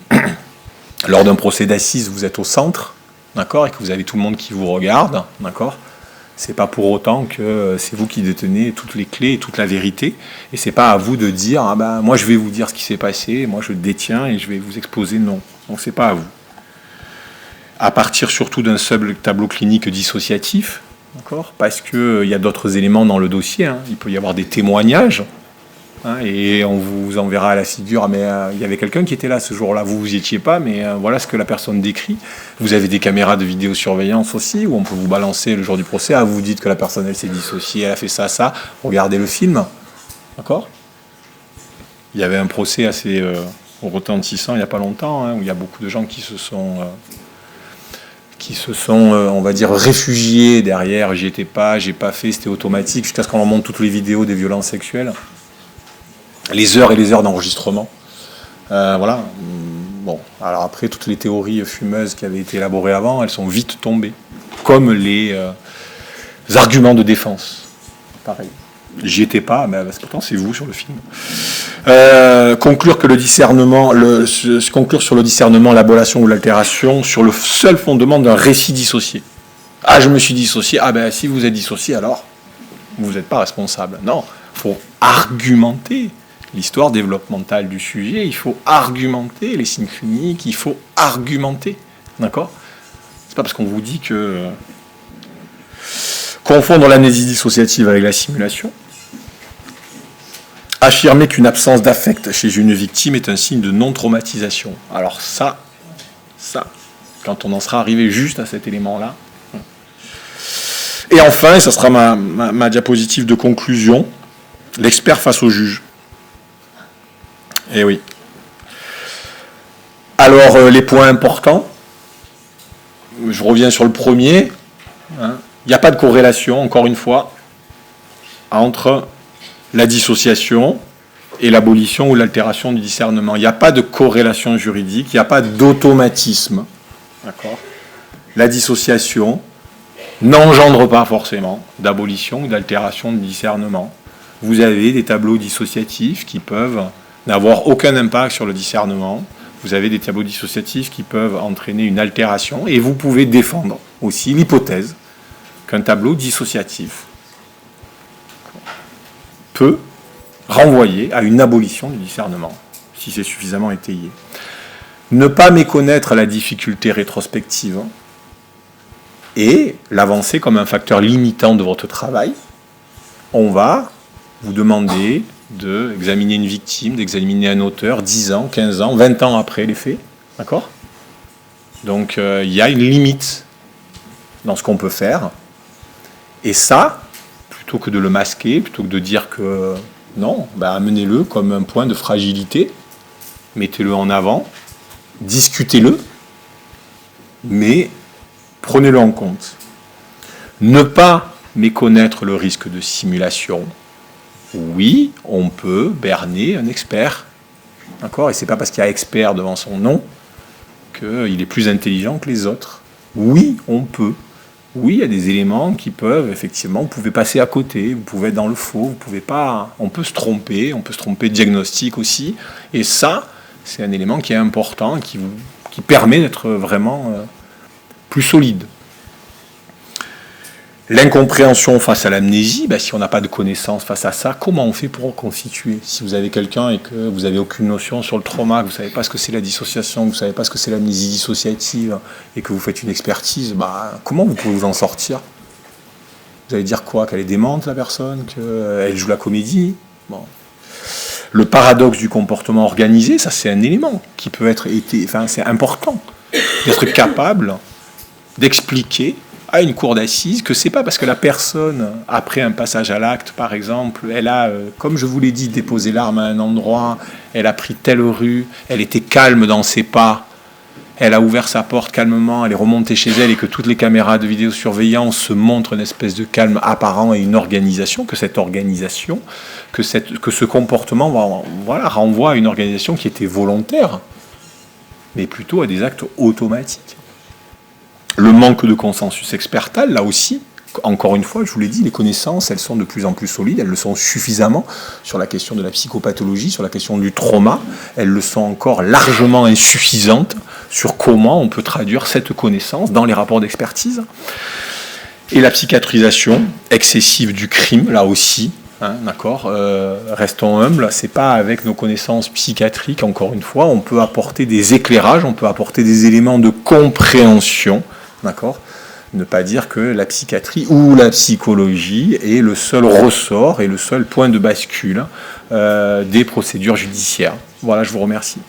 procès d'assises, vous êtes au centre, d'accord, et que vous avez tout le monde qui vous regarde, d'accord, c'est pas pour autant que c'est vous qui détenez toutes les clés et toute la vérité, et c'est pas à vous de dire moi je vais vous dire ce qui s'est passé, moi je détiens et je vais vous exposer, non. Donc c'est pas à vous. À partir surtout d'un seul tableau clinique dissociatif, d'accord, parce qu'il y a d'autres éléments dans le dossier, hein. Il peut y avoir des témoignages. Et on vous enverra à la figure, mais il y avait quelqu'un qui était là ce jour-là, vous y étiez pas, mais voilà ce que la personne décrit. Vous avez des caméras de vidéosurveillance aussi, où on peut vous balancer le jour du procès, vous dites que la personne elle s'est dissociée, elle a fait ça, regardez le film, d'accord ? Il y avait un procès assez retentissant il n'y a pas longtemps, hein, où il y a beaucoup de gens qui se sont on va dire, réfugiés derrière, j'y étais pas, j'ai pas fait, c'était automatique, jusqu'à ce qu'on leur montre toutes les vidéos des violences sexuelles. Les heures et les heures d'enregistrement. Voilà. Bon, alors après, toutes les théories fumeuses qui avaient été élaborées avant, elles sont vite tombées. Comme les arguments de défense. Pareil. J'y étais pas, mais pourtant c'est vous sur le film. Conclure sur le discernement, l'abolation ou l'altération sur le seul fondement d'un récit dissocié. Ah, je me suis dissocié. Ah ben, si vous êtes dissocié, alors vous n'êtes pas responsable. Non, il faut argumenter l'histoire développementale du sujet, il faut argumenter les signes cliniques, il faut argumenter. D'accord ? C'est pas parce qu'on vous dit que confondre l'amnésie dissociative avec la simulation. Affirmer qu'une absence d'affect chez une victime est un signe de non-traumatisation. Alors ça, quand on en sera arrivé juste à cet élément-là. Et enfin, et ça sera ma diapositive de conclusion, l'expert face au juge. Eh oui. Alors, les points importants, je reviens sur le premier. Il n'y a pas de corrélation, encore une fois, entre la dissociation et l'abolition ou l'altération du discernement. Il n'y a pas de corrélation juridique, il n'y a pas d'automatisme. D'accord ? La dissociation n'engendre pas forcément d'abolition ou d'altération du discernement. Vous avez des tableaux dissociatifs qui peuvent n'avoir aucun impact sur le discernement. Vous avez des tableaux dissociatifs qui peuvent entraîner une altération et vous pouvez défendre aussi l'hypothèse qu'un tableau dissociatif peut renvoyer à une abolition du discernement, si c'est suffisamment étayé. Ne pas méconnaître la difficulté rétrospective et l'avancer comme un facteur limitant de votre travail. On va vous demander d'examiner une victime, d'examiner un auteur 10 ans, 15 ans, 20 ans après les faits. D'accord ? Donc il y a une limite dans ce qu'on peut faire. Et ça, plutôt que de le masquer, plutôt que de dire que non, amenez-le comme un point de fragilité, mettez-le en avant, discutez-le, mais prenez-le en compte. Ne pas méconnaître le risque de simulation. Oui, on peut berner un expert. D'accord ? Et c'est pas parce qu'il y a expert devant son nom qu'il est plus intelligent que les autres. Oui, on peut. Oui, il y a des éléments qui peuvent, effectivement, vous pouvez passer à côté, vous pouvez être dans le faux, vous pouvez pas. On peut se tromper de diagnostic aussi. Et ça, c'est un élément qui est important, qui permet d'être vraiment plus solide. L'incompréhension face à l'amnésie, si on n'a pas de connaissances face à ça, comment on fait pour reconstituer ? Si vous avez quelqu'un et que vous n'avez aucune notion sur le trauma, que vous ne savez pas ce que c'est la dissociation, que vous ne savez pas ce que c'est l'amnésie dissociative, et que vous faites une expertise, comment vous pouvez vous en sortir ? Vous allez dire quoi ? Qu'elle est démente, la personne ? Qu'elle joue la comédie ? Bon. Le paradoxe du comportement organisé, ça c'est un élément qui peut être... c'est important d'être capable d'expliquer à une cour d'assises que c'est pas parce que la personne, après un passage à l'acte, par exemple, elle a, comme je vous l'ai dit, déposé l'arme à un endroit, elle a pris telle rue, elle était calme dans ses pas, elle a ouvert sa porte calmement, elle est remontée chez elle et que toutes les caméras de vidéosurveillance se montrent une espèce de calme apparent et une organisation, que cette organisation, que ce comportement renvoie à une organisation qui était volontaire, mais plutôt à des actes automatiques. Le manque de consensus expertal, là aussi, encore une fois, je vous l'ai dit, les connaissances, elles sont de plus en plus solides, elles le sont suffisamment sur la question de la psychopathologie, sur la question du trauma, elles le sont encore largement insuffisantes sur comment on peut traduire cette connaissance dans les rapports d'expertise. Et la psychiatrisation excessive du crime, là aussi, d'accord, restons humbles, c'est pas avec nos connaissances psychiatriques, encore une fois, on peut apporter des éclairages, on peut apporter des éléments de compréhension. D'accord ? Ne pas dire que la psychiatrie ou la psychologie est le seul ressort et le seul point de bascule des procédures judiciaires. Voilà, je vous remercie.